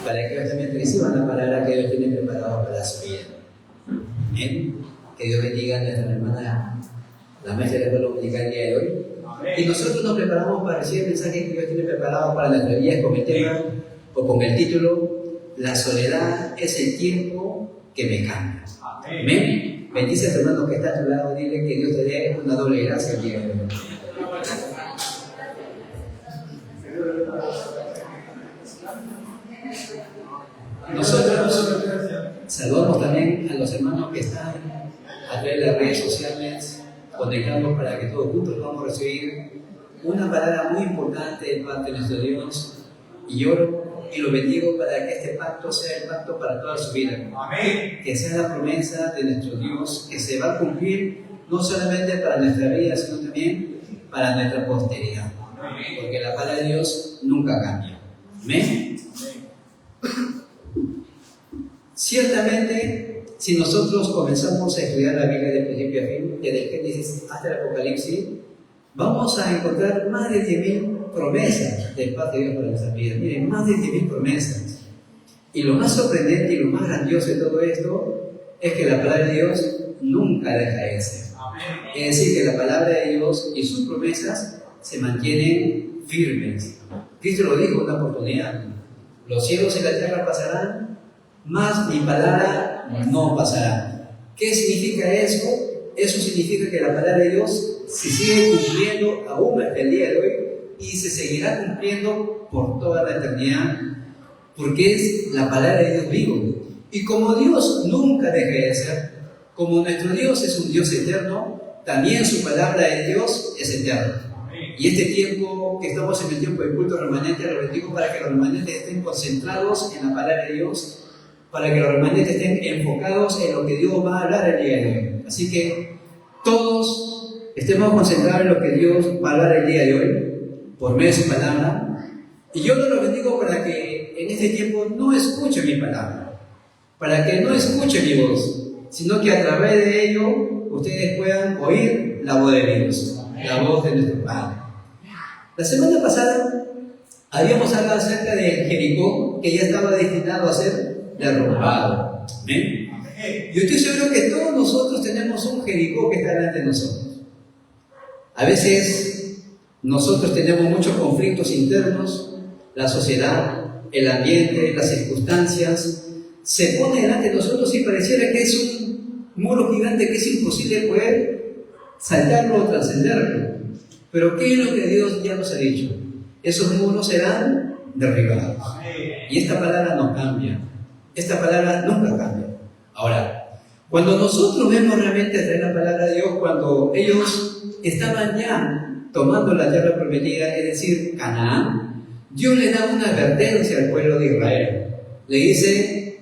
para que también reciban la palabra que Dios tiene preparado para su vida. Amén. Que Dios bendiga a nuestra hermana, la maestra de la escuela dominical el día de hoy. Amén. Y nosotros nos preparamos para recibir el mensaje que Dios tiene preparado para nuestra vida con el tema o con el título: La soledad es el tiempo que me cambia. Amén. Amén. Bendice a tu hermano que está a tu lado, dile que Dios te dé una doble gracia el día de hoy. Nosotros saludamos también a los hermanos que están a través de las redes sociales, conectados para que todos juntos podamos recibir una palabra muy importante de parte de nuestro Dios. Y oro y lo bendigo para que este pacto sea el pacto para toda su vida. Amén. Que sea la promesa de nuestro Dios que se va a cumplir no solamente para nuestra vida, sino también para nuestra posteridad. Amén. Porque la palabra de Dios nunca cambia. Amén. Ciertamente, si nosotros comenzamos a estudiar la Biblia de principio a fin, desde el Génesis hasta el Apocalipsis, vamos a encontrar más de 10.000 promesas de parte de Dios para nuestras vidas. Miren, más de 10.000 promesas. Y lo más sorprendente y lo más grandioso de todo esto es que la palabra de Dios nunca deja de ser. Es decir, que la palabra de Dios y sus promesas se mantienen firmes. Cristo lo dijo en una oportunidad: los cielos y la tierra pasarán, mas mi palabra no pasará. ¿Qué significa eso? Eso significa que la palabra de Dios se sigue cumpliendo aún hasta el día de hoy y se seguirá cumpliendo por toda la eternidad, porque es la palabra de Dios vivo. Y como Dios nunca deja de ser, como nuestro Dios es un Dios eterno, también su palabra de Dios es eterna. Y este tiempo que estamos en el tiempo del culto remanente, lo bendigo para que los remanentes estén concentrados en la palabra de Dios, para que los remanentes estén enfocados en lo que Dios va a hablar el día de hoy. Así que todos estemos concentrados en lo que Dios va a hablar el día de hoy, por medio de su palabra. Y yo los bendigo para que en este tiempo no escuchen mi palabra, para que no escuchen mi voz, sino que a través de ello ustedes puedan oír la voz de Dios, la voz de nuestro Padre. La semana pasada habíamos hablado acerca de Jericó, que ya estaba destinado a ser derrumbado. ¿Amén? Yo estoy seguro que todos nosotros tenemos un Jericó que está delante de nosotros. A veces nosotros tenemos muchos conflictos internos, la sociedad, el ambiente, las circunstancias, se pone delante de nosotros y pareciera que es un muro gigante que es imposible poder saltarlo o trascenderlo. Pero ¿qué es lo que Dios ya nos ha dicho? Esos muros serán derribados. Y esta palabra no cambia. Esta palabra nunca cambia. Ahora, cuando nosotros vemos realmente a través de la palabra de Dios, cuando ellos estaban ya tomando la tierra prometida, es decir, Canaán, Dios le da una advertencia al pueblo de Israel. Le dice,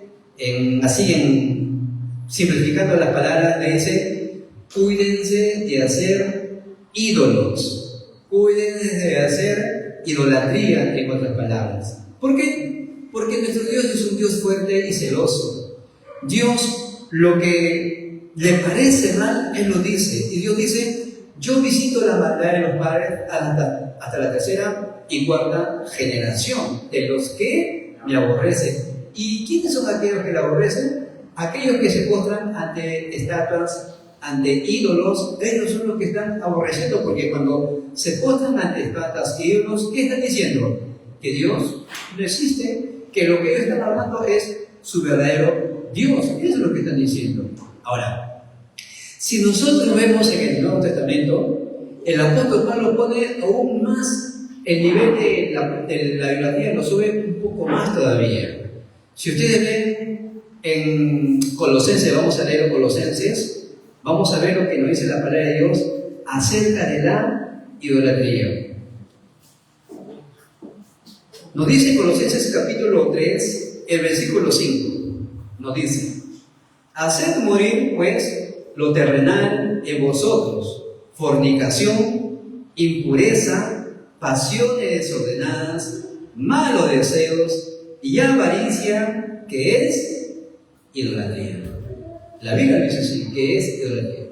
simplificando las palabras, le dice: cuídense de hacer ídolos, cuídense de hacer idolatría, en otras palabras. ¿Por qué? Porque nuestro Dios es un Dios fuerte y celoso. Dios, lo que le parece mal, Él lo dice. Y Dios dice: yo visito la maldad de los padres hasta la tercera y cuarta generación de los que me aborrecen. ¿Y quiénes son aquellos que le aborrecen? Aquellos que se postran ante estatuas, ante ídolos. Ellos son los que están aborreciendo, porque cuando se postran ante estatuas y ídolos, ¿qué están diciendo? Que Dios no existe, que lo que ellos están hablando es su verdadero Dios. Eso es lo que están diciendo. Ahora, si nosotros vemos en el Nuevo Testamento, el apóstol Pablo pone aún más el nivel de la idolatría, lo sube un poco más todavía. Si ustedes ven en Colosenses, vamos a leer Colosenses, vamos a ver lo que nos dice la palabra de Dios acerca de la idolatría. Nos dice Colosenses capítulo 3, el versículo 5, nos dice: haced morir pues lo terrenal en vosotros, fornicación, impureza, pasiones desordenadas, malos deseos y avaricia, que es idolatría. La Biblia dice así, que es idolatría.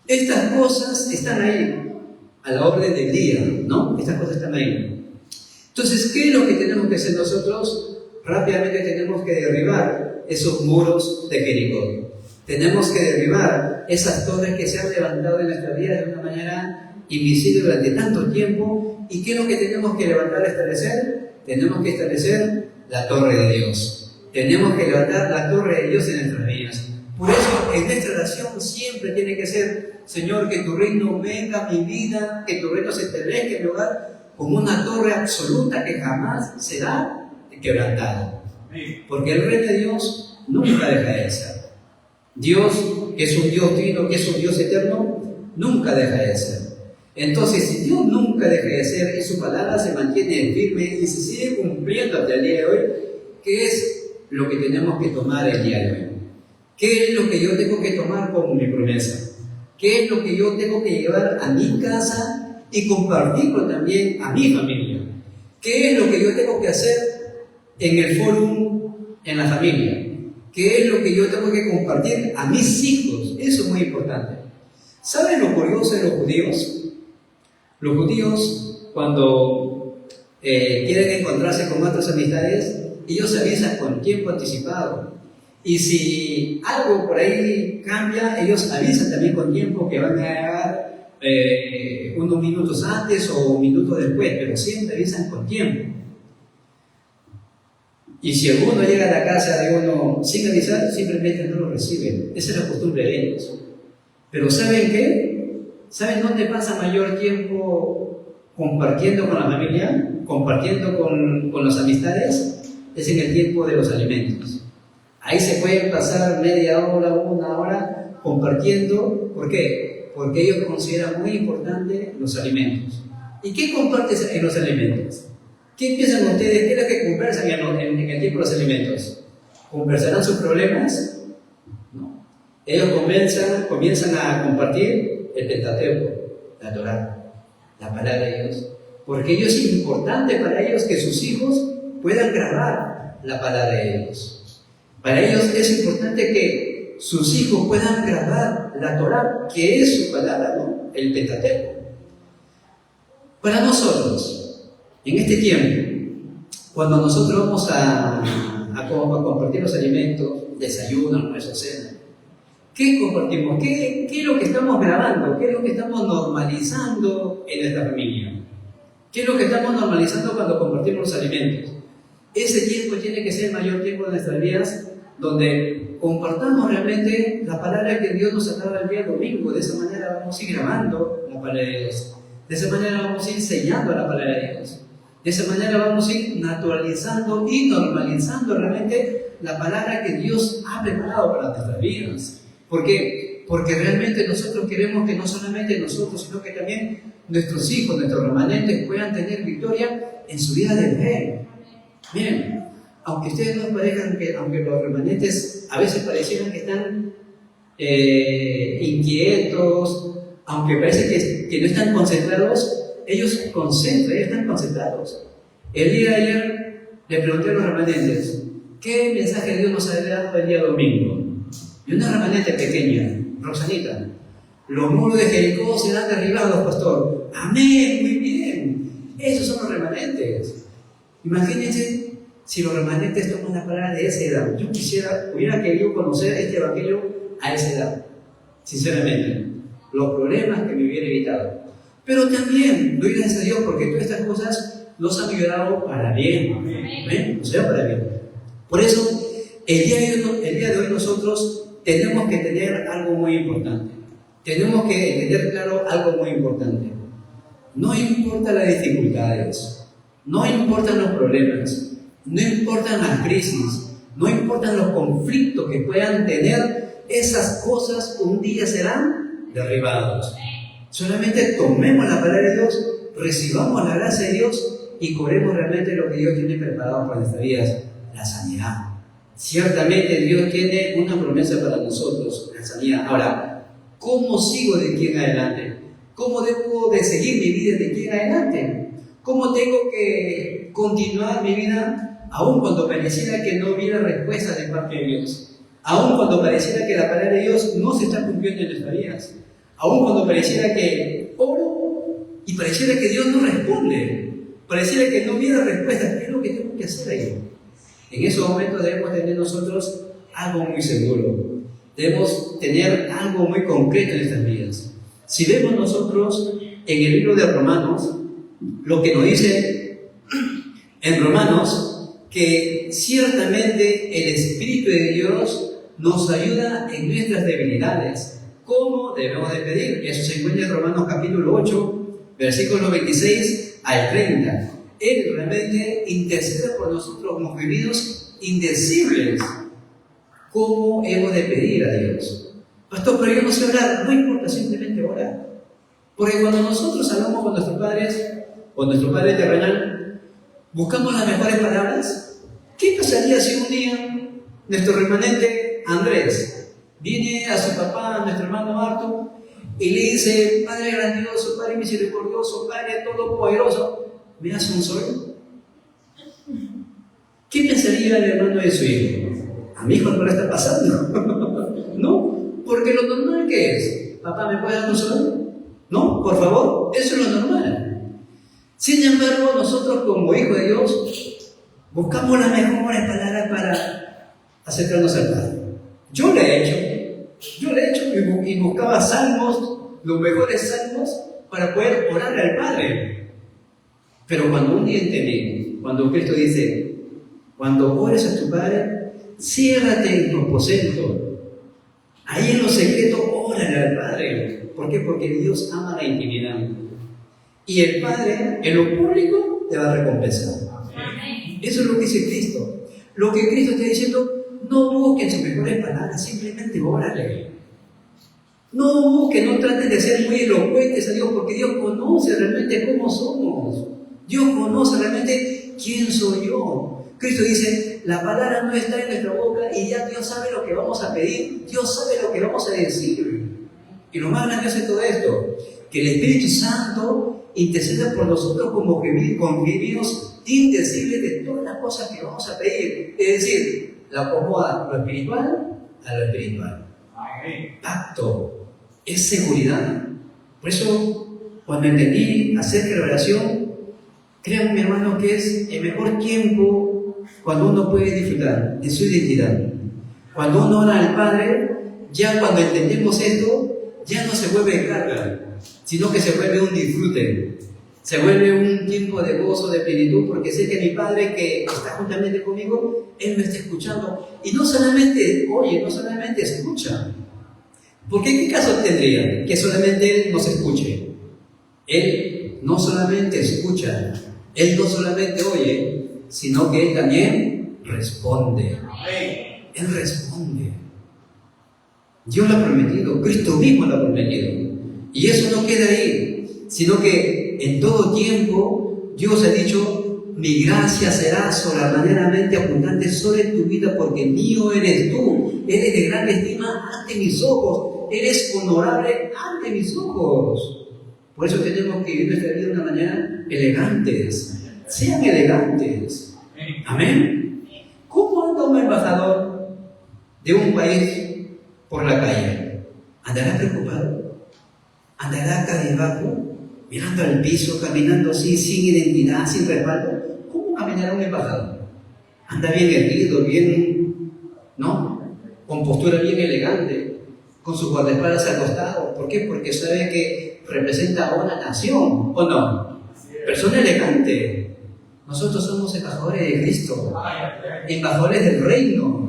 Estas cosas están ahí, a la orden del día, ¿no? Estas cosas están ahí. Entonces, ¿qué es lo que tenemos que hacer nosotros? rápidamente tenemos que derribar esos muros de Jericó. Tenemos que derribar esas torres que se han levantado en nuestra vida de una manera invisible durante tanto tiempo. ¿Y qué es lo que tenemos que levantar, establecer? Tenemos que establecer la torre de Dios. Tenemos que levantar la torre de Dios en nuestras vidas. Por eso, en nuestra oración siempre tiene que ser: Señor, que tu reino venga a mi vida, que tu reino se establezca en mi hogar, como una torre absoluta que jamás será quebrantada. Porque el reino de Dios nunca deja de ser. Dios, que es un Dios trino, que es un Dios eterno, nunca deja de ser. Entonces, si Dios nunca deja de ser y su palabra se mantiene firme y se sigue cumpliendo hasta el día de hoy, ¿qué es lo que tenemos que tomar el día de hoy? ¿Qué es lo que yo tengo que tomar como mi promesa? ¿Qué es lo que yo tengo que llevar a mi casa y compartirlo también a mi familia? ¿Qué es lo que yo tengo que hacer en el fórum, en la familia? ¿Qué es lo que yo tengo que compartir a mis hijos? Eso es muy importante. ¿Saben lo curioso de los judíos? Los judíos, cuando quieren encontrarse con otras amistades, ellos avisan con tiempo anticipado. Y si algo por ahí cambia, ellos avisan también con tiempo que van a llegar unos minutos antes o un minuto después, pero siempre avisan con tiempo. Y si alguno llega a la casa de uno sin avisar, simplemente no lo reciben. Esa es la costumbre de ellos. Pero ¿saben qué? ¿Saben dónde pasa mayor tiempo compartiendo con la familia? Compartiendo con las amistades. Es en el tiempo de los alimentos. Ahí se pueden pasar media hora, una hora compartiendo. ¿Por qué? Porque ellos consideran muy importante los alimentos. ¿Y qué compartes en los alimentos? ¿Qué piensan ustedes? ¿Qué es lo que conversan en el tiempo de los alimentos? ¿Conversarán sus problemas? No. Ellos comienzan a compartir el Pentateuco, la Torá, la palabra de Dios. Porque ello es importante para ellos que sus hijos puedan grabar la palabra de Dios. Para ellos es importante que sus hijos puedan grabar la Torá, que es su palabra, ¿no? El Pentateuco. Para nosotros, en este tiempo, cuando nosotros vamos a compartir los alimentos, desayuno, almuerzo, cena, ¿qué compartimos? ¿Qué es lo que estamos grabando? ¿Qué es lo que estamos normalizando en nuestra familia? ¿Qué es lo que estamos normalizando cuando compartimos los alimentos? Ese tiempo tiene que ser el mayor tiempo de nuestras vidas, donde compartamos realmente la palabra que Dios nos ha dado el día domingo. De esa manera vamos a ir grabando la palabra de Dios. De esa manera vamos a ir enseñando la palabra de Dios. De esa manera vamos a ir naturalizando y normalizando realmente la palabra que Dios ha preparado para nuestras vidas. ¿Por qué? Porque realmente nosotros queremos que no solamente nosotros, sino que también nuestros hijos, nuestros remanentes puedan tener victoria en su vida de fe. Miren, aunque ustedes no parezcan que, aunque los remanentes a veces parecieran que están inquietos, aunque parece que no están concentrados, ellos están concentrados. El día de ayer le pregunté a los remanentes, ¿qué mensaje Dios nos ha dado el día domingo? Y una remanente pequeña, Rosanita, los muros de Jericó serán derribados, pastor. Amén, muy bien. Esos son los remanentes. Imagínense si los remanentes toman la palabra de esa edad. Yo hubiera querido conocer este evangelio a esa edad, sinceramente. Los problemas que me hubiera evitado. Pero también doy gracias a Dios porque todas estas cosas nos han ayudado para bien. ¿Amén? O sea, para bien. Por eso, el día de hoy nosotros tenemos que tener algo muy importante. Tenemos que tener claro algo muy importante. No importa las dificultades, no importan los problemas, no importan las crisis, no importan los conflictos que puedan tener, esas cosas un día serán derribados. Solamente tomemos la palabra de Dios, recibamos la gracia de Dios y cobremos realmente lo que Dios tiene preparado para nuestras vidas, la sanidad. Ciertamente Dios tiene una promesa para nosotros, la sanidad. Ahora, ¿cómo sigo de aquí en adelante? ¿Cómo debo de seguir mi vida de aquí en adelante? ¿Cómo tengo que continuar mi vida aun cuando pareciera que no hubiera respuesta de parte de Dios? Aun cuando pareciera que la palabra de Dios no se está cumpliendo en nuestras vidas. Aun cuando pareciera que oro y pareciera que Dios no responde. Pareciera que no hubiera respuesta. ¿Qué es lo que tengo que hacer ahí? En esos momentos debemos tener nosotros algo muy seguro. Debemos tener algo muy concreto en nuestras vidas. Si vemos nosotros en el libro de Romanos, lo que nos dice en Romanos, que ciertamente el Espíritu de Dios nos ayuda en nuestras debilidades. ¿Cómo debemos de pedir? Eso se encuentra en Romanos capítulo 8, versículos 26 al 30. Él realmente intercede por nosotros como gemidos indecibles. ¿Cómo hemos de pedir a Dios? Pastor, pero yo no sé orar. No importa, simplemente orar. Porque cuando nosotros hablamos con nuestros padres, con nuestro Padre terrenal, buscamos las mejores palabras. ¿Qué pasaría si un día nuestro remanente Andrés viene a su papá, a nuestro hermano Arturo, y le dice: Padre grandioso, Padre misericordioso, Padre todopoderoso, ¿me das un sol? ¿Qué pensaría el hermano de su hijo? A mi hijo no le está pasando. ¿No? Porque lo normal que es: papá, ¿me puedes dar un sol? ¿No? Por favor, eso es lo normal. Sin embargo, nosotros como hijos de Dios buscamos las mejores palabras para acercarnos al Padre. Yo le he hecho y buscaba salmos, los mejores salmos, para poder orar al Padre. Pero cuando un día entendí, cuando Cristo dice: cuando ores a tu Padre, ciérrate en tu aposento, ahí en lo secreto, órale al Padre. ¿Por qué? Porque Dios ama la intimidad. Y el Padre, en lo público, te va a recompensar. Eso es lo que dice Cristo. Lo que Cristo está diciendo: no busquen sus mejores palabras, simplemente órale. No busquen, no traten de ser muy elocuentes a Dios, porque Dios conoce realmente cómo somos. Dios conoce realmente quién soy yo. Cristo dice: la palabra no está en nuestra boca y ya Dios sabe lo que vamos a pedir, Dios sabe lo que vamos a decir. Y lo más grandioso de todo esto, que el Espíritu Santo interceda por nosotros como gemidos indecibles de todas las cosas que vamos a pedir. Es decir, la acomoda lo espiritual a lo espiritual. Pacto, es seguridad. Por eso, cuando entendí acerca de la oración, créanme, mi hermano, que es el mejor tiempo cuando uno puede disfrutar de su identidad. Cuando uno ora al Padre, ya cuando entendemos esto, ya no se vuelve carga, sino que se vuelve un disfrute, se vuelve un tiempo de gozo, de plenitud, porque sé que mi Padre que está juntamente conmigo, Él me está escuchando. Y no solamente oye, no solamente escucha. Porque ¿qué caso tendría que solamente Él nos escuche? Él no solamente escucha, Él no solamente oye, sino que Él también responde. Él responde. Dios lo ha prometido, Cristo mismo lo ha prometido. Y eso no queda ahí, sino que en todo tiempo Dios ha dicho: mi gracia será sobremanera abundante sobre tu vida, porque mío eres tú, eres de gran estima ante mis ojos, eres honorable ante mis ojos. Por eso tenemos que vivir nuestra vida de una manera elegantes. Sean elegantes. Amén. ¿Cómo anda un embajador de un país por la calle? ¿Andará preocupado? ¿Andará cabizbajo? Mirando al piso, caminando así, sin identidad, sin respaldo. ¿Cómo caminará un embajador? Anda bien erguido, bien, ¿no? Con postura bien elegante, con sus guardaespaldas al costado. ¿Por qué? Porque sabe que representa a una nación, ¿o no? Persona elegante. Nosotros somos embajadores de Cristo, embajadores del reino.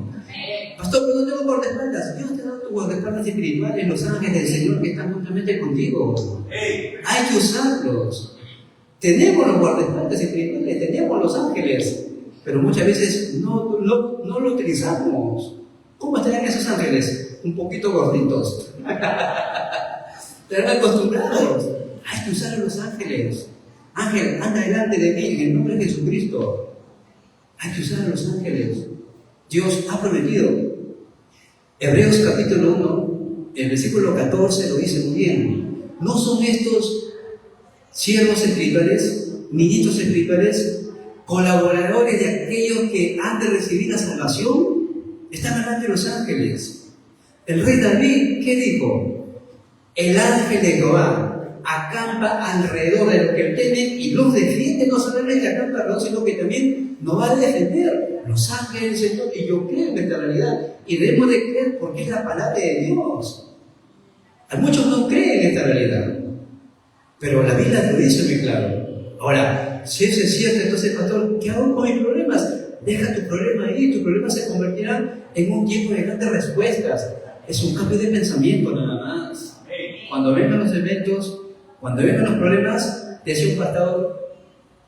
Pastor, pero no tengo guardaespaldas. Dios te da tus guardaespaldas espirituales, los ángeles del Señor que están juntamente contigo. Hay que usarlos. Tenemos los guardaespaldas espirituales, tenemos los ángeles, pero muchas veces no lo utilizamos. ¿Cómo estarán esos ángeles? Un poquito gorditos. Estarán acostumbrados. Hay que usar a los ángeles. Ángel, anda delante de mí en el nombre de Jesucristo. Hay que usar a los ángeles. Dios ha prometido. Hebreos capítulo 1, el versículo 14 lo dice muy bien. ¿No son estos siervos espirituales, ministros espirituales, colaboradores de aquellos que han de recibir la salvación? Están hablando de los ángeles. El rey David, ¿qué dijo? El ángel de Jehová acampa alrededor de los que temen y los defiende. No solamente acampa alrededor, sino que también nos va a defender. los ángeles, Señor, y yo creo en esta realidad. Y debemos de creer porque es la palabra de Dios. A muchos no creen en esta realidad, pero la Biblia lo dice muy claro. Ahora, si eso es cierto, entonces, pastor, ¿qué hago con mis problemas? Deja tu problema ahí, tu problema se convertirá en un tiempo de grandes respuestas. Es un cambio de pensamiento nada más. Cuando vengan los eventos, cuando vengan los problemas, decía un pastor,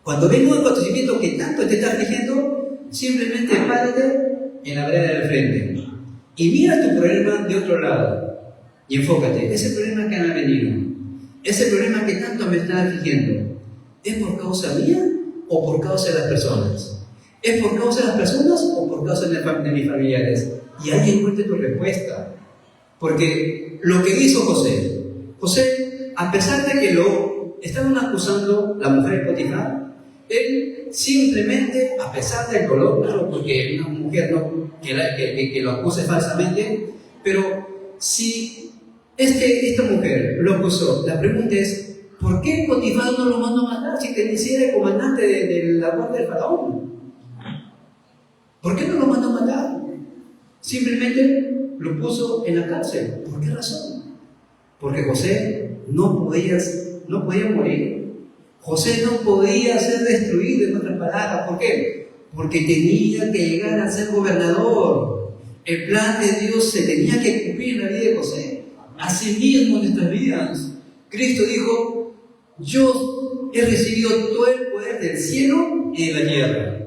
cuando venga un acontecimiento que tanto te está afligiendo, simplemente párate en la vereda del frente y mira tu problema de otro lado y enfócate. Ese problema que me ha venido, ese problema que tanto me está afligiendo, ¿es por causa mía o por causa de las personas? ¿Es por causa de las personas o por causa de mis familiares? Y ahí encuentre tu respuesta. Porque lo que hizo José, a pesar de que lo estaban acusando la mujer de Potifar, él simplemente, a pesar del dolor, claro, porque una mujer que lo acuse falsamente, pero si esta mujer lo acusó, la pregunta es, ¿por qué Potifar no lo mandó a matar si te hiciera el comandante de la guardia del faraón? ¿Por qué no lo mandó a matar? Simplemente lo puso en la cárcel. ¿Por qué razón? Porque José no podía morir. José no podía ser destruido, en otras palabras. ¿Por qué? Porque tenía que llegar a ser gobernador. El plan de Dios se tenía que cumplir en la vida de José. Asimismo en nuestras vidas. Cristo dijo, yo he recibido todo el poder del cielo y de la tierra.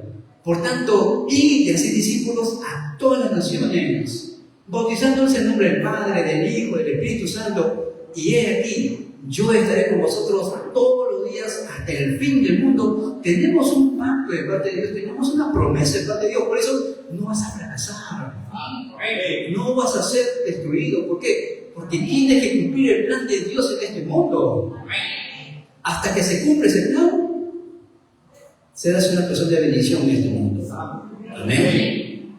Por tanto, id y haced discípulos a todas las naciones, bautizándolos en nombre del Padre, del Hijo, del Espíritu Santo. Y he aquí, yo estaré con vosotros todos los días hasta el fin del mundo. Tenemos un pacto de parte de Dios, tenemos una promesa de parte de Dios. Por eso no vas a fracasar, no vas a ser destruido. ¿Por qué? Porque tienes que cumplir el plan de Dios en este mundo. Hasta que se cumpla ese plan, serás una persona de bendición en este mundo. Amén.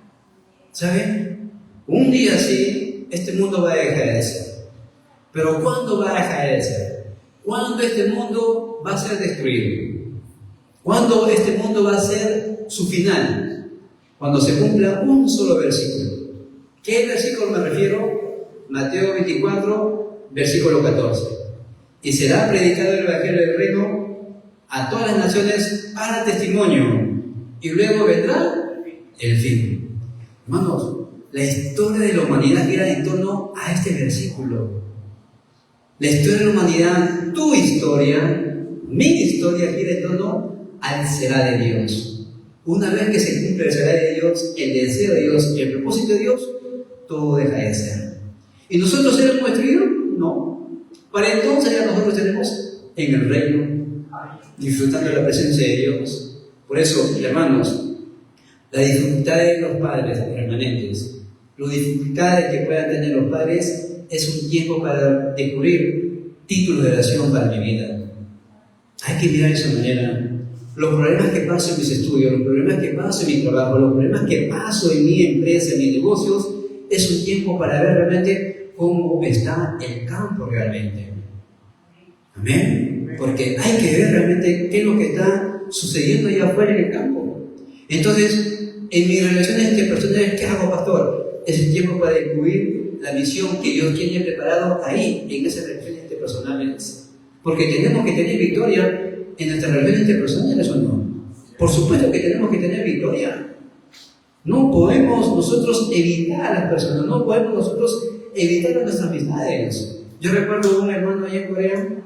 ¿Saben? Un día así, este mundo va a dejar de ser. Pero ¿cuándo va a dejar de ser? ¿Cuándo este mundo va a ser destruido? ¿Cuándo este mundo va a ser su final? Cuando se cumpla un solo versículo. ¿Qué versículo me refiero? Mateo 24, versículo 14. Y será predicado el evangelio del reino a todas las naciones para testimonio, y luego vendrá el fin. Hermanos, la historia de la humanidad gira en torno a este versículo. La historia de la humanidad, tu historia, mi historia, gira en torno al será de Dios. Una vez que se cumple el será de Dios, el deseo de Dios y el propósito de Dios, todo deja de ser. ¿Y nosotros seremos destruidos? No. Para entonces ya nosotros tenemos en el reino, disfrutando de la presencia de Dios. Por eso, hermanos, las dificultades de los padres permanentes, las dificultades que puedan tener los padres, es un tiempo para descubrir títulos de oración para mi vida. Hay que mirar de esa manera. Los problemas que paso en mis estudios, los problemas que paso en mi trabajo, los problemas que paso en mi empresa, en mis negocios, es un tiempo para ver realmente cómo está el campo realmente. Amén. Porque hay que ver realmente qué es lo que está sucediendo allá afuera en el campo. Entonces, en mis relaciones interpersonales, ¿qué hago, pastor? Es un tiempo para descubrir la misión que Dios tiene preparado ahí, en esas relaciones interpersonales. Porque tenemos que tener victoria en nuestras relaciones interpersonales, ¿o no? Por supuesto que tenemos que tener victoria. No podemos nosotros evitar a las personas, no podemos nosotros evitar a nuestras amistades. Yo recuerdo un hermano allá en Corea,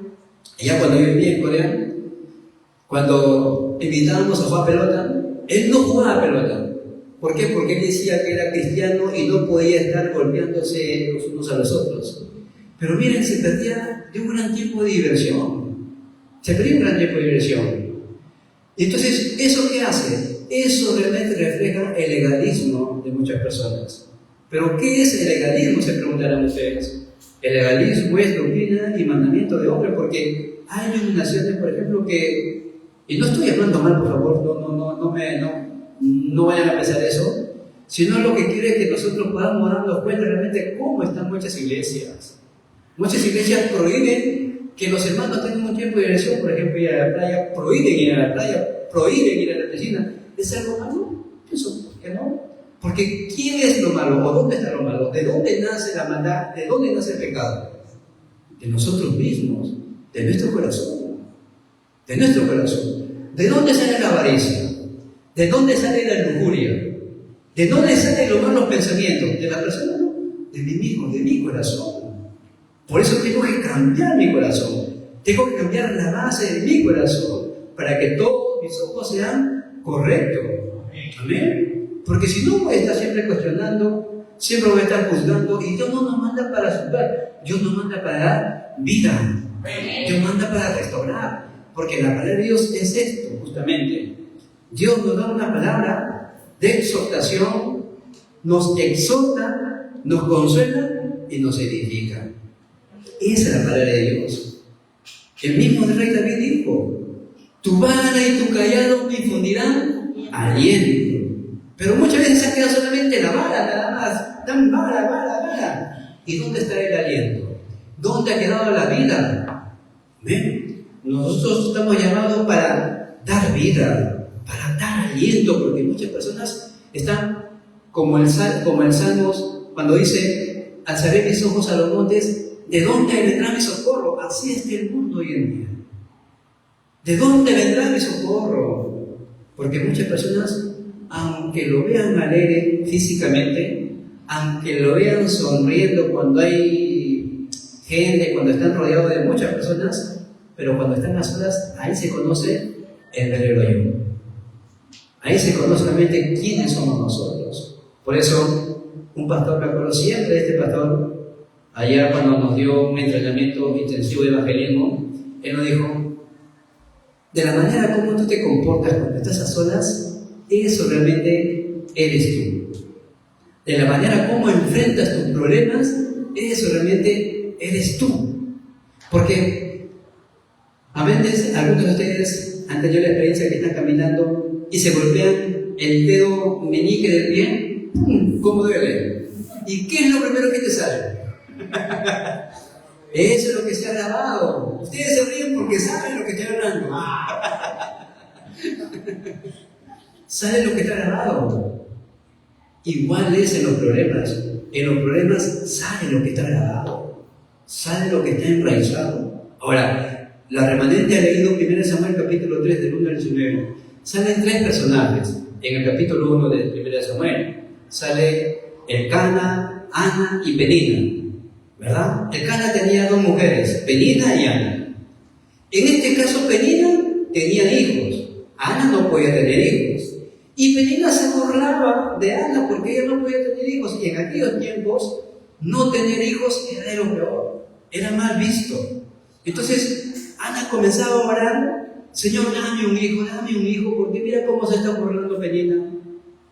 allá cuando yo vivía en Corea, cuando invitábamos a jugar pelota, él no jugaba pelota. ¿Por qué? Porque él decía que era cristiano y no podía estar golpeándose los unos a los otros. Pero miren, se perdía de un gran tiempo de diversión. Se perdía un gran tiempo de diversión. Y entonces, ¿eso qué hace? Eso realmente refleja el legalismo de muchas personas. ¿Pero qué es el legalismo? Se preguntarán ustedes. El legalismo es doctrina y mandamiento de hombre, porque hay denominaciones, por ejemplo, que, y no estoy hablando mal, por favor, no vayan a pensar eso, sino lo que quiere es que nosotros podamos darnos cuenta realmente cómo están muchas iglesias. Muchas iglesias prohíben que los hermanos tengan un tiempo de diversión, por ejemplo, ir a la playa, prohíben ir a la playa, prohíben ir a la piscina. ¿Es algo malo? Pienso, ¿por qué no? Porque ¿quién es lo malo? ¿O dónde está lo malo? ¿De dónde nace la maldad? ¿De dónde nace el pecado? De nosotros mismos, de nuestro corazón. De nuestro corazón. ¿De dónde sale la avaricia? ¿De dónde sale la lujuria? ¿De dónde salen los malos pensamientos? ¿De la persona? De mí mismo, de mi corazón. Por eso tengo que cambiar mi corazón. Tengo que cambiar la base de mi corazón para que todos mis ojos sean correctos. Amén. Porque si no voy a estar siempre cuestionando, siempre voy a estar juzgando, y Dios no nos manda para juzgar, Dios nos manda para dar vida. Dios manda para restaurar. Porque la palabra de Dios es esto, justamente. Dios nos da una palabra de exhortación, nos exhorta, nos consuela y nos edifica. Esa es la palabra de Dios. El mismo rey David dijo: tu vara y tu callado me infundirán aliento. Pero muchas veces se ha quedado solamente la vara, nada más. Dan vara, vara, vara. ¿Y dónde está el aliento? ¿Dónde ha quedado la vida? ¿Ven? Nosotros estamos llamados para dar vida, para dar aliento, porque muchas personas están como el Salmos, cuando dice: alzaré mis ojos a los montes, ¿de dónde vendrá mi socorro? Así está el mundo hoy en día. ¿De dónde vendrá mi socorro? Porque muchas personas, aunque lo vean alegre físicamente, aunque lo vean sonriendo cuando hay gente, cuando están rodeados de muchas personas, pero cuando están a solas, ahí se conoce el verdadero yo. Ahí se conoce realmente quiénes somos nosotros. Por eso, un pastor, me acuerdo siempre de este pastor, allá cuando nos dio un entrenamiento intensivo de evangelismo, él nos dijo: de la manera como tú te comportas cuando estás a solas, eso realmente eres tú. De la manera como enfrentas tus problemas, eso realmente eres tú. Porque a veces algunos de ustedes han tenido la experiencia que están caminando y se golpean el dedo meñique del pie. ¿Cómo duele? ¿Y qué es lo primero que te sale? Eso es lo que se ha grabado. Ustedes se ríen porque saben lo que estoy hablando. Saben lo que está grabado. Igual es en los problemas. En los problemas sale lo que está grabado, sale lo que está enraizado. Ahora, la remanente ha leído 1 Samuel capítulo 3 del 1 al 19. Salen 3 personajes en el capítulo 1 de 1 Samuel. Sale Elcana, Ana y Penina, ¿verdad? Elcana tenía 2 mujeres, Penina y Ana. En este caso, Penina tenía hijos, Ana no podía tener hijos. Y Penina se burlaba de Ana porque ella no podía tener hijos. Y en aquellos tiempos, no tener hijos era de lo peor, era mal visto. Entonces, Ana comenzaba a orar: Señor, dame un hijo, porque mira cómo se está burlando Penina.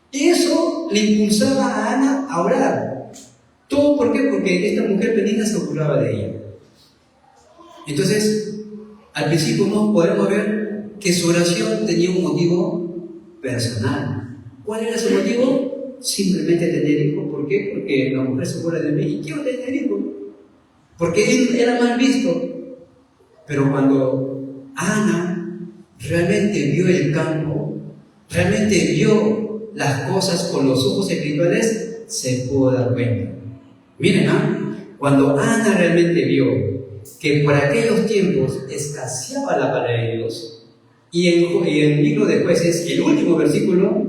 Eso le impulsaba a Ana a orar. ¿Todo por qué? Porque esta mujer Penina se burlaba de ella. Entonces, al principio no podemos ver que su oración tenía un motivo personal. ¿Cuál era su motivo? Simplemente tener hijos. ¿Por qué? Porque la mujer se burla de mí y quiero tener hijos. Porque él era mal visto. Pero cuando Ana realmente vio el campo, realmente vio las cosas con los ojos espirituales, se pudo dar cuenta. Miren, cuando Ana realmente vio que por aquellos tiempos escaseaba la palabra de Dios, y en el libro de Jueces, el último versículo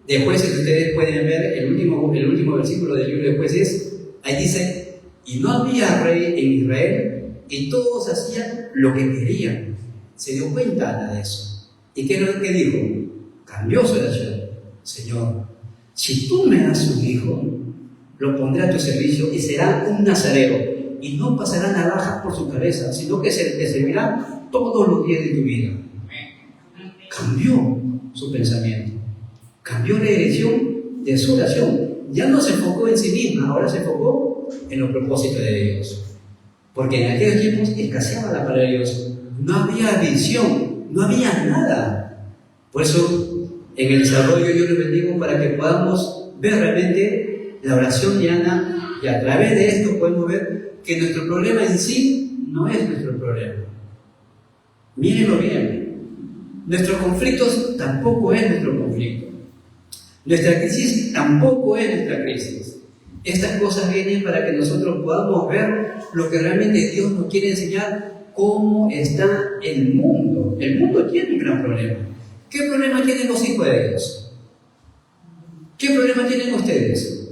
de Jueces, ustedes pueden ver el último versículo del libro de Jueces, ahí dice: y no había rey en Israel, y todos hacían lo que querían. Se dio cuenta Ana de eso. ¿Y qué es lo que dijo? Cambió su oración: Señor, si tú me das un hijo, lo pondré a tu servicio y será un nazareo, y no pasará navaja por su cabeza, sino que te servirá todos los días de tu vida. Cambió su pensamiento, cambió la dirección de su oración. Ya no se enfocó en sí misma, ahora se enfocó en los propósitos de Dios. Porque en aquellos tiempos escaseaba la palabra de Dios, no había visión, no había nada. Por eso, en el desarrollo yo les bendigo para que podamos ver realmente la oración de Ana, y a través de esto podemos ver que nuestro problema en sí no es nuestro problema. Mírenlo bien. Nuestros conflictos tampoco es nuestro conflicto. Nuestra crisis tampoco es nuestra crisis. Estas cosas vienen para que nosotros podamos ver lo que realmente Dios nos quiere enseñar, cómo está el mundo. El mundo tiene un gran problema. ¿Qué problema tienen los hijos de Dios? ¿Qué problema tienen ustedes?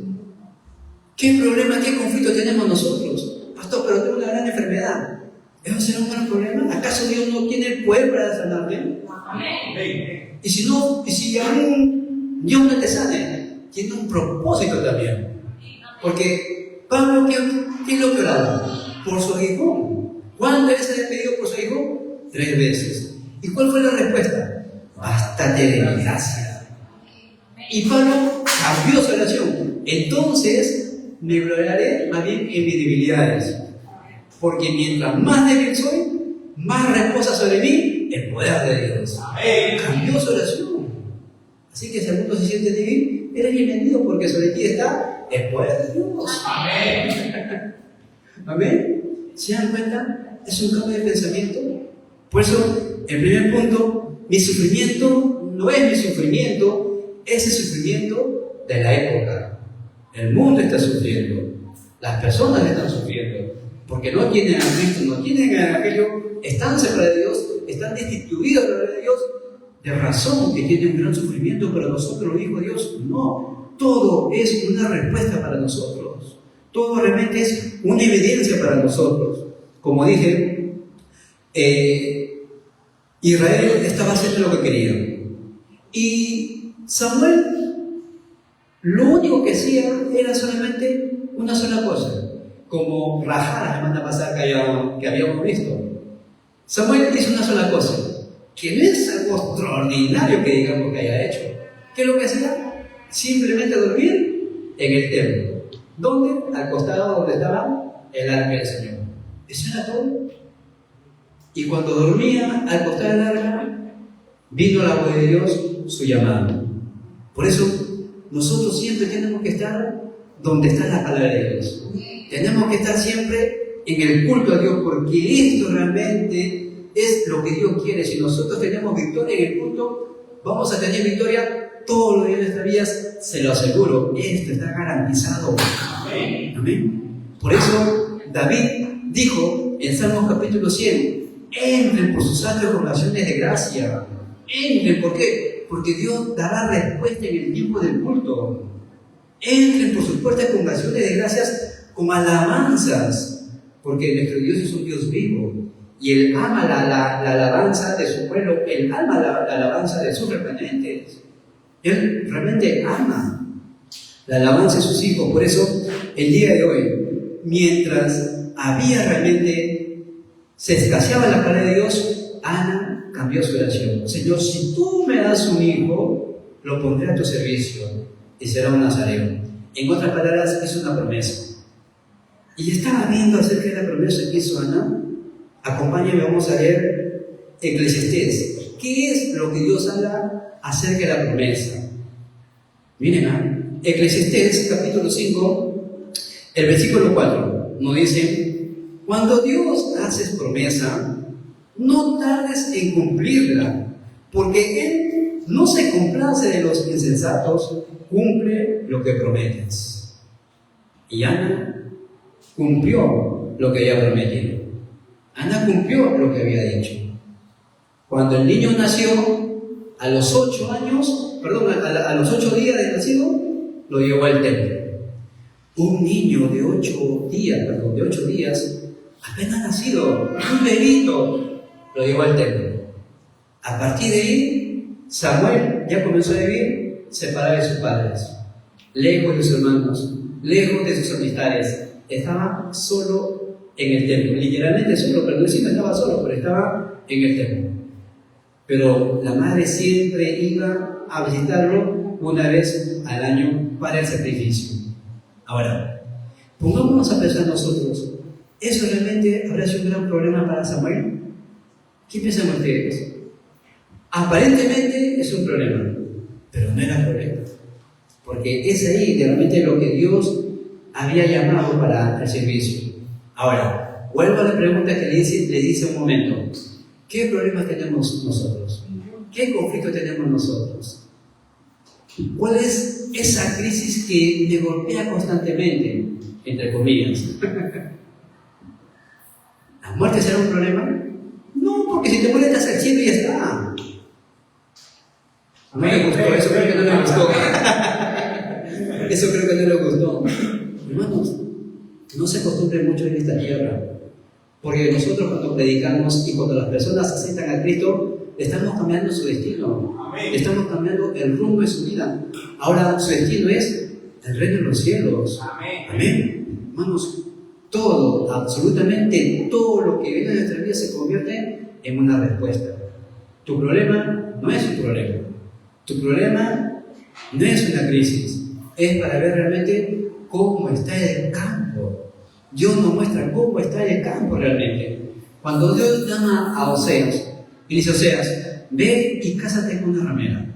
¿Qué problema, qué conflicto tenemos nosotros? Pastor, pero tengo una gran enfermedad. ¿Eso será un gran problema? ¿Acaso Dios no tiene el poder para sanarme? Amén. Y si aún Dios no te sane, tiene un propósito también. Porque Pablo, ¿qué es lo que oraba? Por su hijo. ¿Cuántas veces le pedido por su hijo? 3 veces. ¿Y cuál fue la respuesta? Bástate de mi gracia. Y Pablo cambió su oración. Entonces me gloriaré más bien en mis debilidades. Porque mientras más débil soy, más reposa sobre mí el poder de Dios. Cambió su oración. Así que si el mundo se siente débil, eres bienvenido porque sobre ti está el poder de Dios. Amén. Amén. ¿Se dan cuenta? Es un cambio de pensamiento. Por eso, el primer punto, mi sufrimiento no es mi sufrimiento, es el sufrimiento de la época. El mundo está sufriendo, las personas están sufriendo, porque no tienen a Cristo, no tienen el Evangelio, están separados de Dios, están destituidos de Dios, de razón que tienen un gran sufrimiento, pero nosotros, los hijos de Dios, no. Todo es una respuesta para nosotros. Todo realmente es una evidencia para nosotros. Como dije, Israel estaba haciendo lo que quería. Y Samuel, lo único que hacía era solamente una sola cosa. Como Rahab la semana pasada que habíamos visto. Samuel hizo una sola cosa. Que no es algo extraordinario que digamos que haya hecho. ¿Qué es lo que hacía? Simplemente dormir en el templo. ¿Dónde? Al costado donde estaba el arca del Señor. Eso era todo. Y cuando dormía al costado del arca, vino la voz de Dios, su llamado. Por eso, nosotros siempre tenemos que estar donde está la palabra de Dios. Tenemos que estar siempre en el culto a Dios, porque esto realmente es lo que Dios quiere. Si nosotros tenemos victoria en el culto, vamos a tener victoria todos los días de nuestras vidas, se lo aseguro. Esto está garantizado. Amén. Amén. Por eso David dijo en Salmos capítulo 100: entren por sus atrios con oraciones de gracia. Entren, ¿por qué? Porque Dios dará respuesta en el tiempo del culto. Entren por sus puertas con oraciones de gracias, con alabanzas, porque nuestro Dios es un Dios vivo. Y Él ama la alabanza de su pueblo, Él ama la alabanza de sus remanentes. Él realmente ama la alabanza de sus hijos. Por eso, el día de hoy, mientras había realmente, se escaseaba la palabra de Dios, Ana cambió su oración. Señor, si tú me das un hijo, lo pondré a tu servicio y será un nazareo. En otras palabras, es una promesa. Y estaba viendo acerca de la promesa que hizo Ana. Acompáñame, vamos a leer Eclesiastés. ¿Qué es lo que Dios habla acerca de la promesa? Miren, Eclesiastés capítulo 5, el versículo 4, nos dice: cuando Dios hace promesa, no tardes en cumplirla, porque Él no se complace de los insensatos, cumple lo que prometes. Y Ana cumplió lo que había prometido. Ana cumplió lo que había dicho. Cuando el niño nació, a los 8 días de nacido, lo llevó al templo. Un niño de 8 días, apenas nacido, un bebito, lo llevó al templo. A partir de ahí, Samuel ya comenzó a vivir separado de sus padres, lejos de sus hermanos, lejos de sus amistades. Estaba solo en el templo, literalmente solo, pero no estaba solo, pero estaba en el templo. Pero la madre siempre iba a visitarlo una vez al año para el sacrificio. Ahora, pongámonos a pensar nosotros, ¿eso realmente habrá sido un gran problema para Samuel? ¿Qué piensan ustedes? Aparentemente es un problema, pero no era problema, porque es ahí realmente lo que Dios había llamado para el servicio. Ahora, vuelvo a la pregunta que le hice un momento. ¿Qué problemas tenemos nosotros? ¿Qué conflicto tenemos nosotros? ¿Cuál es esa crisis que me golpea constantemente? Entre comillas. ¿La muerte será un problema? No, porque si te mueres estás al cielo y ya está. No me gustó, eso creo que no le gustó. Eso creo que no le gustó. Hermanos, no se acostumbre mucho en esta tierra. Porque nosotros cuando predicamos y cuando las personas aceptan a Cristo, estamos cambiando su destino. Amén. Estamos cambiando el rumbo de su vida. Ahora su destino es el reino de los cielos. Amén. Amén. Hermanos, todo, absolutamente todo lo que viene de nuestra vida se convierte en una respuesta. Tu problema no es un problema. Tu problema no es una crisis. Es para ver realmente cómo está el campo. Dios nos muestra cómo está el campo realmente. Cuando Dios llama a Oseas y dice: Oseas, ve y cásate con una ramera.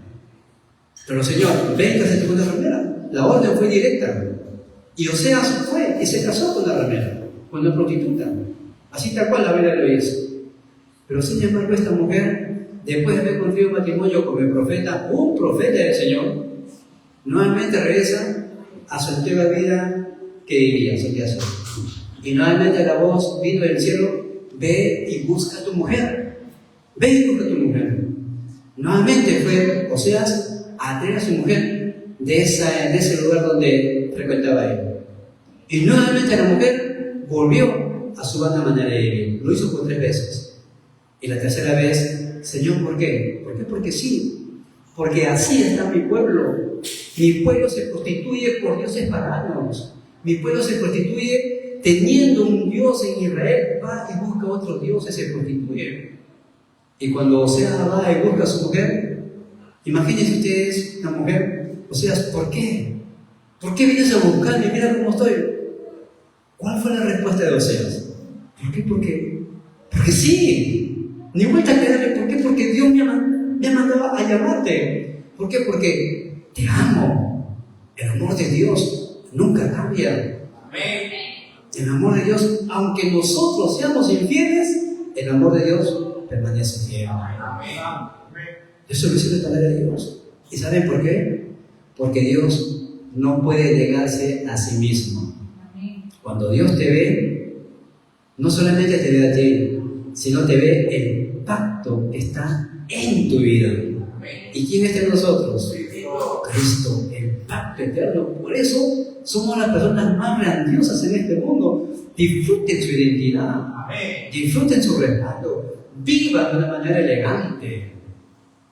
Pero Señor, ve y cásate con una ramera. La orden fue directa. Y Oseas fue y se casó con la ramera, con la prostituta. Así tal cual la Biblia lo dice. Pero sin embargo esta mujer, después de haber contraído matrimonio con el profeta, un profeta del Señor, nuevamente regresa a su antigua vida que vivía, solía hacer. Y nuevamente la voz vino del cielo: ve y busca a tu mujer. Ve y busca a tu mujer. Nuevamente fue Oseas a traer a su mujer de ese lugar donde frecuentaba él. Y nuevamente la mujer volvió a su vana manera de vivir. Lo hizo por 3 veces. Y la tercera vez: Señor, ¿por qué? ¿Por qué? Porque sí. Porque así está mi pueblo. Mi pueblo se constituye por dioses paganos. Mi pueblo se constituye teniendo un Dios en Israel. Va y busca otro Dios y se constituye. Y cuando Oseas va y busca a su mujer, imagínense ustedes una mujer: Oseas, ¿por qué? ¿Por qué vienes a buscarme? Mira cómo estoy. ¿Cuál fue la respuesta de Oseas? ¿Por qué? Porque sí. Ni vuelta a quedarle. ¿Por qué? Porque Dios me ha mandado a llamarte. ¿Por qué? Porque te amo. El amor de Dios nunca cambia. Amén. El amor de Dios, aunque nosotros seamos infieles, el amor de Dios permanece fiel. Amén. Eso lo dice la palabra de Dios. ¿Y saben por qué? Porque Dios no puede negarse a sí mismo. Cuando Dios te ve, no solamente te ve a ti, sino te ve el pacto que está en tu vida. ¿Y quién está en nosotros? Cristo, el pacto eterno. Por eso somos las personas más grandiosas en este mundo. Disfruten su identidad, disfruten su respaldo, vivan de una manera elegante,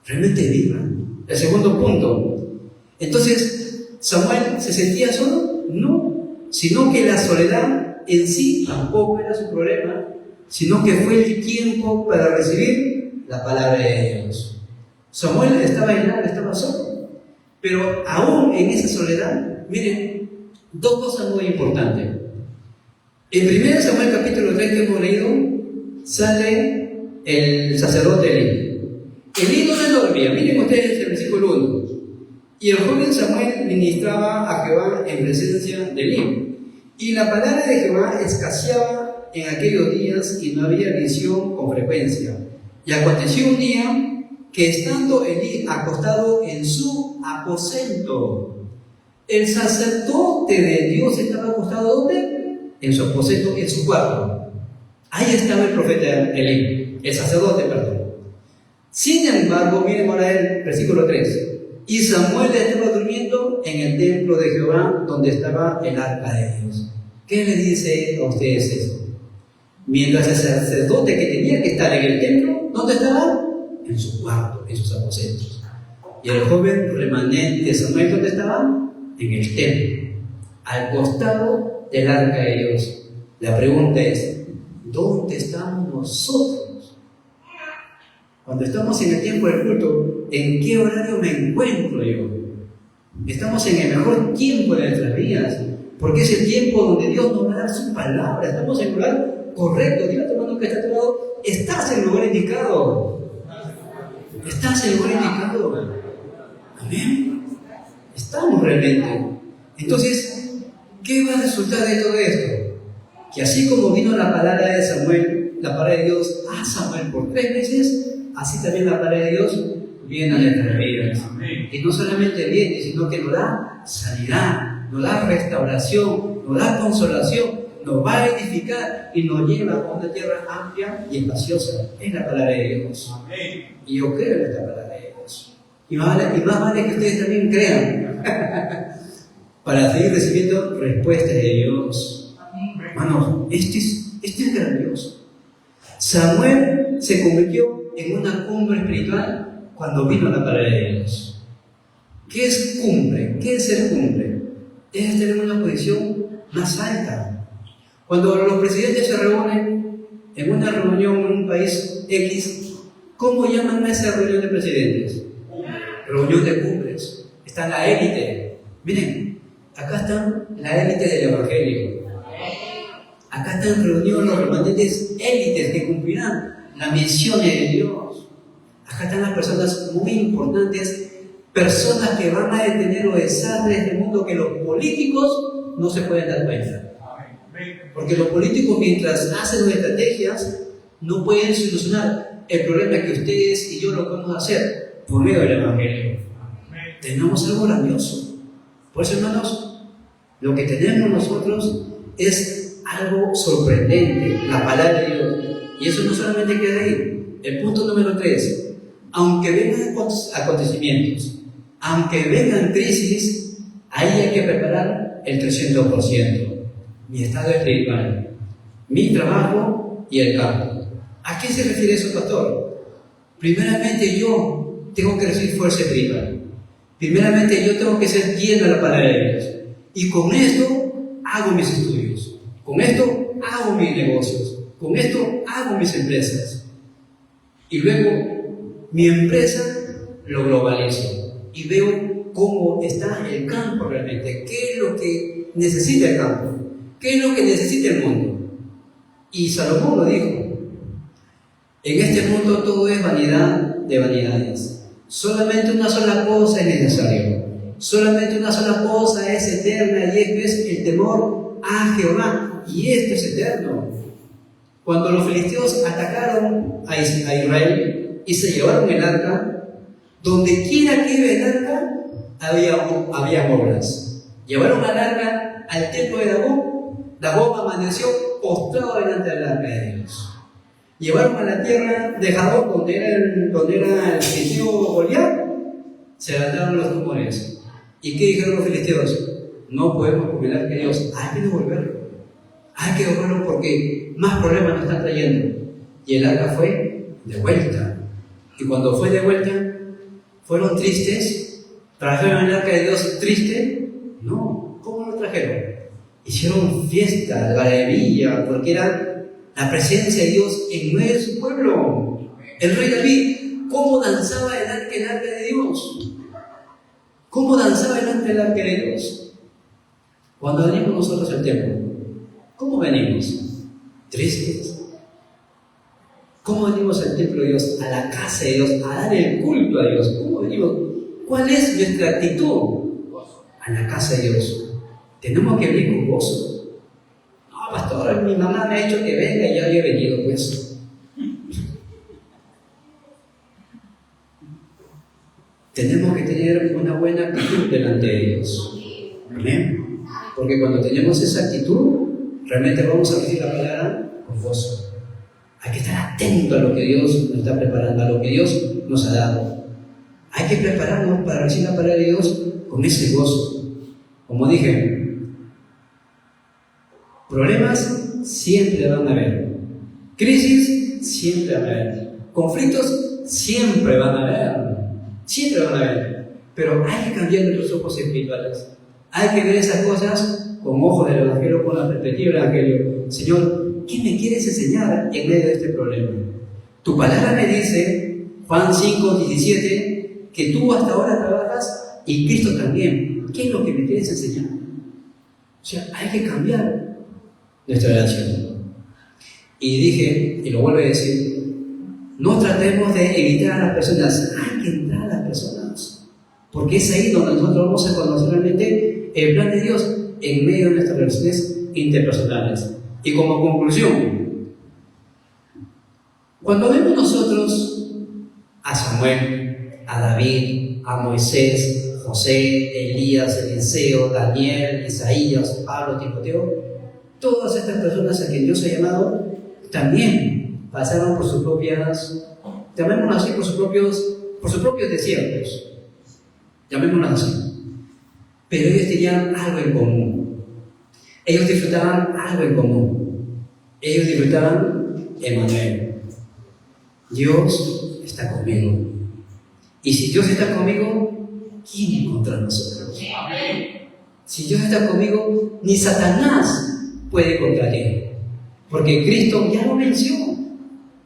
realmente vivan. El segundo punto. Entonces, ¿Samuel se sentía solo? No, sino que la soledad en sí tampoco era su problema, sino que fue el tiempo para recibir la palabra de Dios. Samuel estaba aislado, estaba solo, pero aún en esa soledad, miren, 2 cosas muy importantes. En 1 Samuel capítulo 3 que hemos leído, sale el sacerdote Elí. Elí no le dormía, miren ustedes el versículo 1. Y el joven Samuel ministraba a Jehová en presencia de Elí. Y la palabra de Jehová escaseaba en aquellos días y no había visión con frecuencia. Y aconteció un día que estando Elí acostado en su aposento, el sacerdote de Dios estaba acostado ¿dónde? En su aposento, en su cuarto. Ahí estaba el profeta Elí, el sacerdote, perdón. Sin embargo, miren ahora el versículo 3. Y Samuel estaba durmiendo en el templo de Jehová, donde estaba el arca de Dios. ¿Qué le dice a ustedes eso? Mientras el sacerdote que tenía que estar en el templo, ¿dónde estaba? En su cuarto, en sus aposentos. Y el joven remanente Samuel, ¿dónde estaba? En el templo, al costado del arca de Dios. La pregunta es: ¿dónde estamos nosotros? Cuando estamos en el tiempo del culto, ¿en qué horario me encuentro yo? Estamos en el mejor tiempo de nuestras vidas, porque es el tiempo donde Dios nos va a dar su palabra. Estamos en el lugar correcto. Dile a tu hermano que está a tu lado: estás en el lugar indicado. Estás en el lugar indicado. Amén. Estamos realmente. Entonces, ¿qué va a resultar de todo esto? Que así como vino la palabra de Samuel, la palabra de Dios a Samuel por 3 veces, así también la palabra de Dios viene a nuestras vidas. Y no solamente viene, sino que nos da sanidad, nos da restauración, nos da consolación, nos va a edificar y nos lleva a una tierra amplia y espaciosa. Es la palabra de Dios. Y yo creo en esta palabra de Dios. Y más vale que ustedes también crean para seguir recibiendo respuestas de Dios. Hermanos, este es grandioso. Samuel se convirtió en una cumbre espiritual cuando vino la palabra de Dios. ¿Qué es cumbre? ¿Qué es ser cumbre? Es tener una posición más alta. Cuando los presidentes se reúnen en una reunión en un país X, ¿cómo llaman a esa reunión de presidentes? Reunión de cumbres. Está la élite. Miren, acá están la élite del Evangelio. Acá están reunidos los remanentes élites que cumplirán la misión de Dios. Acá están las personas muy importantes, personas que van a detener los desastres del mundo que los políticos no se pueden dar cuenta. Porque los políticos, mientras hacen sus estrategias, no pueden solucionar el problema que ustedes y yo lo podemos hacer por medio del Evangelio. Tenemos algo grandioso. Por eso, hermanos, lo que tenemos nosotros es algo sorprendente, la palabra de Dios. Y eso no solamente queda ahí. El punto número 3. Aunque vengan acontecimientos, aunque vengan crisis, ahí hay que preparar el 300%. Mi estado espiritual, mi trabajo y el campo. ¿A qué se refiere eso, pastor? Primeramente yo tengo que recibir fuerza espiritual. Primeramente yo tengo que ser lleno de la palabra de Dios. Y con esto hago mis estudios. Con esto hago mis negocios. Con esto hago mis empresas. Y luego mi empresa lo globalizo. Y veo cómo está el campo realmente. ¿Qué es lo que necesita el campo? ¿Qué es lo que necesita el mundo? Y Salomón lo dijo. En este mundo todo es vanidad de vanidades. Solamente una sola cosa es necesario. Solamente una sola cosa es eterna, y esto es el temor a Jehová. Y esto es eterno. Cuando los filisteos atacaron a Israel y se llevaron el arca, donde quiera que iba el arca, había obras. Llevaron al arca al templo de Dagón amaneció postrado delante del arca de Dios. Llevaron a la tierra de Jabón, donde era el filisteo Goliat, se levantaron los rumores. ¿Y qué dijeron los filisteos? No podemos olvidar que Dios, hay que devolverlo. Hay que devolverlo porque más problemas nos están trayendo. Y el arca fue de vuelta. Y cuando fue de vuelta, ¿fueron tristes? ¿Trajeron el arca de Dios triste? No. ¿Cómo lo trajeron? Hicieron fiesta, algarabía, porque era la presencia de Dios en medio de su pueblo. El rey David, ¿cómo danzaba delante del arca de Dios? ¿Cómo danzaba delante del arca de Dios? Cuando venimos nosotros al templo, ¿cómo venimos? ¿Tristes? ¿Cómo venimos al templo de Dios, a la casa de Dios, a dar el culto a Dios? ¿Cómo venimos? ¿Cuál es nuestra actitud? A la casa de Dios. Tenemos que venir con gozo. No, pastor, mi mamá me ha dicho que venga y ya había venido, pues. Tenemos que tener una buena actitud delante de Dios. Amén. Porque cuando tenemos esa actitud, realmente vamos a recibir la palabra con gozo. Hay que estar atento a lo que Dios nos está preparando, a lo que Dios nos ha dado. Hay que prepararnos para recibir la palabra de Dios con ese gozo. Como dije, problemas siempre van a haber. Crisis siempre van a haber. Conflictos siempre van a haber. Siempre van a haber. Pero hay que cambiar nuestros ojos espirituales. Hay que ver esas cosas con ojos del Evangelio, con la perspectiva del Evangelio. Señor, ¿qué me quieres enseñar en medio de este problema? Tu palabra me dice, Juan 5:17, que tú hasta ahora trabajas y Cristo también. ¿Qué es lo que me quieres enseñar? O sea, hay que cambiar nuestra relación. Y dije, y lo vuelvo a decir, no tratemos de evitar a las personas, hay que entrar a las personas, porque es ahí donde nosotros vamos a conocer realmente el plan de Dios en medio de nuestras relaciones interpersonales. Y como conclusión, cuando vemos nosotros a Samuel, a David, a Moisés, José, Elías, Eliseo, Daniel, Isaías, Pablo, Timoteo, todas estas personas a quien Dios ha llamado también pasaron por sus propias, llamémoslo así, por sus propios desiertos, llamémoslo así. Pero ellos tenían algo en común. Ellos disfrutaban algo en común. Ellos disfrutaban Emmanuel. Dios está conmigo. Y si Dios está conmigo, ¿quién contra nosotros? Si Dios está conmigo, ni Satanás puede contra él. Porque Cristo ya lo venció.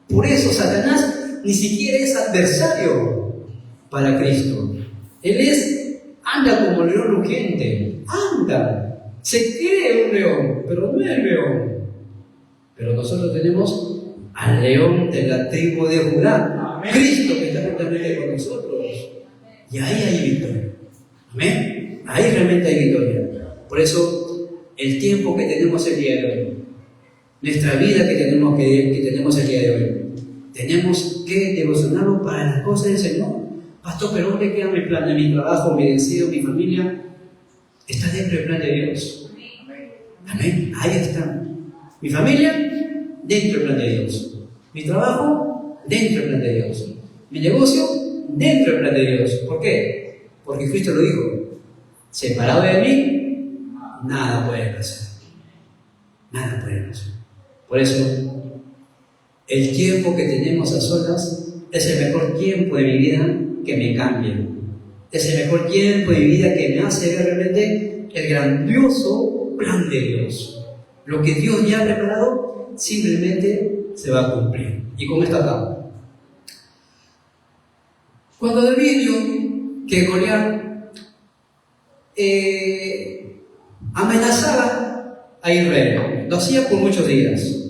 Por eso Satanás ni siquiera es adversario para Cristo. Él anda como león rugiente. Anda. Se cree un león, pero no es león. Pero nosotros tenemos al león de la tribu de Judá. Amén. Cristo que está totalmente con nosotros. Y ahí hay victoria. Amén. Ahí realmente hay victoria. Por eso, el tiempo que tenemos el día de hoy, nuestra vida que tenemos el día de hoy, tenemos que devocionarlo para las cosas del Señor. Pastor, pero ¿dónde queda mi plan de mi trabajo, mi deseo, mi familia? Está dentro del plan de Dios. Amén. Ahí está. Mi familia, dentro del plan de Dios. Mi trabajo, dentro del plan de Dios. Mi negocio, dentro del plan de Dios. ¿Por qué? Porque Cristo lo dijo. Separado de mí, nada pueden hacer. Nada pueden hacer. Por eso, el tiempo que tenemos a solas es el mejor tiempo de mi vida que me cambia. Es el mejor tiempo de mi vida que me hace ver realmente el grandioso plan de Dios. Lo que Dios ya ha preparado simplemente se va a cumplir. Y con esto acabo. Cuando David vio que Goliat amenazaba a Israel, lo hacía por muchos días.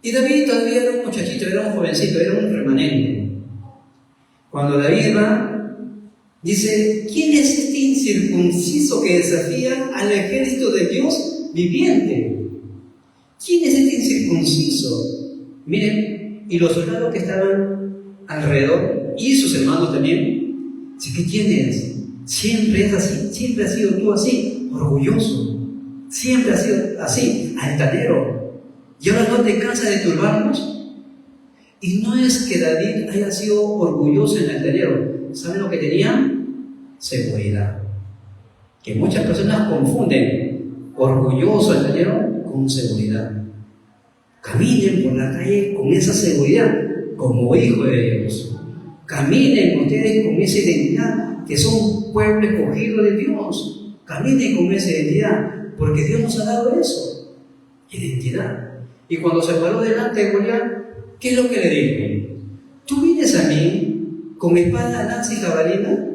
Y David todavía era un muchachito, era un jovencito, era un remanente. Cuando David va, dice: ¿quién es este incircunciso que desafía al ejército de Dios viviente? ¿Quién es este incircunciso? Miren, y los soldados que estaban alrededor, y sus hermanos también, dice: ¿qué tienes? Siempre es así, siempre has sido tú así, orgulloso, siempre has sido así, altanero, y ahora no te cansas de turbarnos. Y no es que David haya sido orgulloso en el altanero, ¿saben lo que tenía? Seguridad. Que muchas personas confunden orgulloso altanero con seguridad. Caminen por la calle con esa seguridad, como hijo de Dios. Caminen ustedes con esa identidad, que son pueblo escogido de Dios. Caminen con esa identidad, porque Dios nos ha dado eso, identidad. Y cuando se paró delante de Goliat, ¿qué es lo que le dijo? Tú vienes a mí con espada, lanza y jabalina,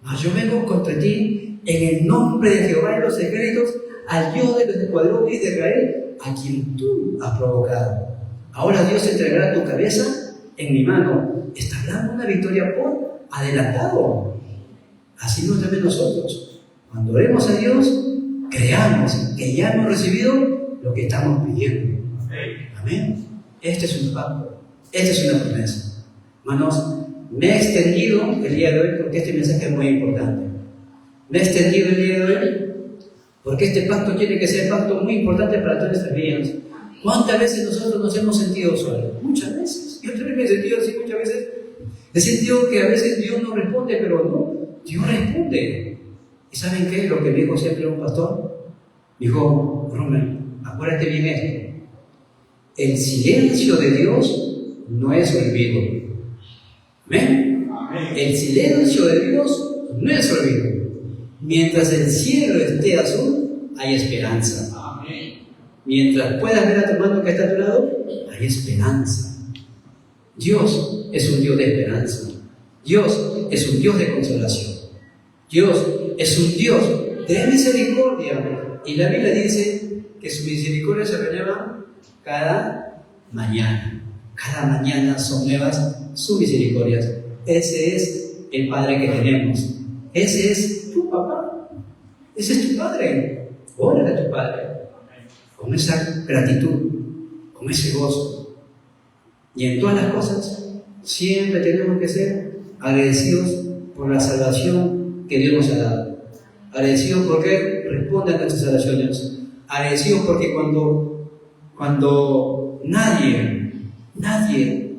mas yo vengo contra ti en el nombre de Jehová de los ejércitos, al Dios de los escuadrones de Israel, a quien tú has provocado. Ahora Dios entregará tu cabeza en mi mano. Está hablando una victoria por adelantado. Así nos también nosotros. Cuando oremos a Dios, creamos que ya hemos recibido lo que estamos pidiendo. Amén. Este es un pacto. Esta es una promesa. Hermanos, me he extendido el día de hoy porque este mensaje es muy importante. Me he extendido el día de hoy porque este pacto tiene que ser un pacto muy importante para todas nuestras vidas. ¿Cuántas veces nosotros nos hemos sentido solos? Muchas veces. Yo también me he sentido así muchas veces. He sentido que a veces Dios no responde, pero no, Dios responde. ¿Y saben qué? Lo que me dijo siempre un pastor, dijo: Romer, acuérdate bien esto. El silencio de Dios no es olvido. ¿Amén? El silencio de Dios no es olvido. Mientras el cielo esté azul, hay esperanza. Mientras puedas ver a tu hermano que está a tu lado, hay esperanza. Dios es un Dios de esperanza. Dios es un Dios de consolación. Dios es un Dios de misericordia. Y la Biblia dice que su misericordia se renueva cada mañana. Cada mañana son nuevas sus misericordias. Ese es el Padre que tenemos. Ese es tu papá. Ese es tu Padre. Órale a tu Padre con esa gratitud, con ese gozo. Y en todas las cosas siempre tenemos que ser agradecidos por la salvación que Dios nos ha dado, agradecidos porque responde a nuestras oraciones, agradecidos porque cuando nadie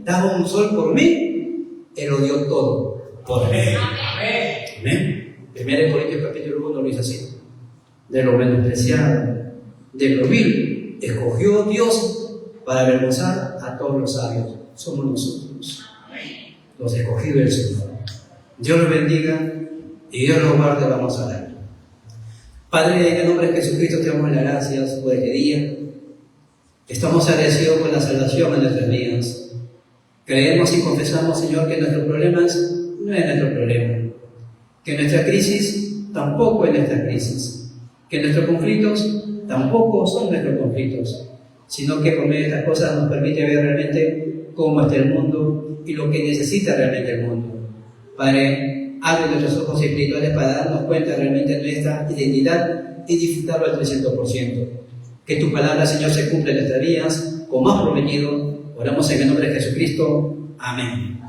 daba un sol por mí, Él lo dio todo por mí. Amén. 1 Corintios capítulo 1 lo dice así: de lo menospreciado, de lo vil, escogió Dios para avergonzar a todos los sabios. Somos nosotros, los escogidos del Señor. Dios los bendiga y Dios los guarde. Vamos a orar. Padre, en el nombre de Jesucristo te damos las gracias por este día. Estamos agradecidos por la salvación en nuestras vidas. Creemos y confesamos, Señor, que nuestros problemas no es nuestro problema, que nuestra crisis tampoco es nuestra crisis, que nuestros conflictos tampoco son nuestros conflictos, sino que por medio de estas cosas nos permite ver realmente cómo está el mundo y lo que necesita realmente el mundo. Padre, abre nuestros ojos espirituales para darnos cuenta realmente de nuestra identidad y disfrutarlo al 300%. Que tu palabra, Señor, se cumpla en nuestras vidas, como has prometido. Oramos en el nombre de Jesucristo. Amén.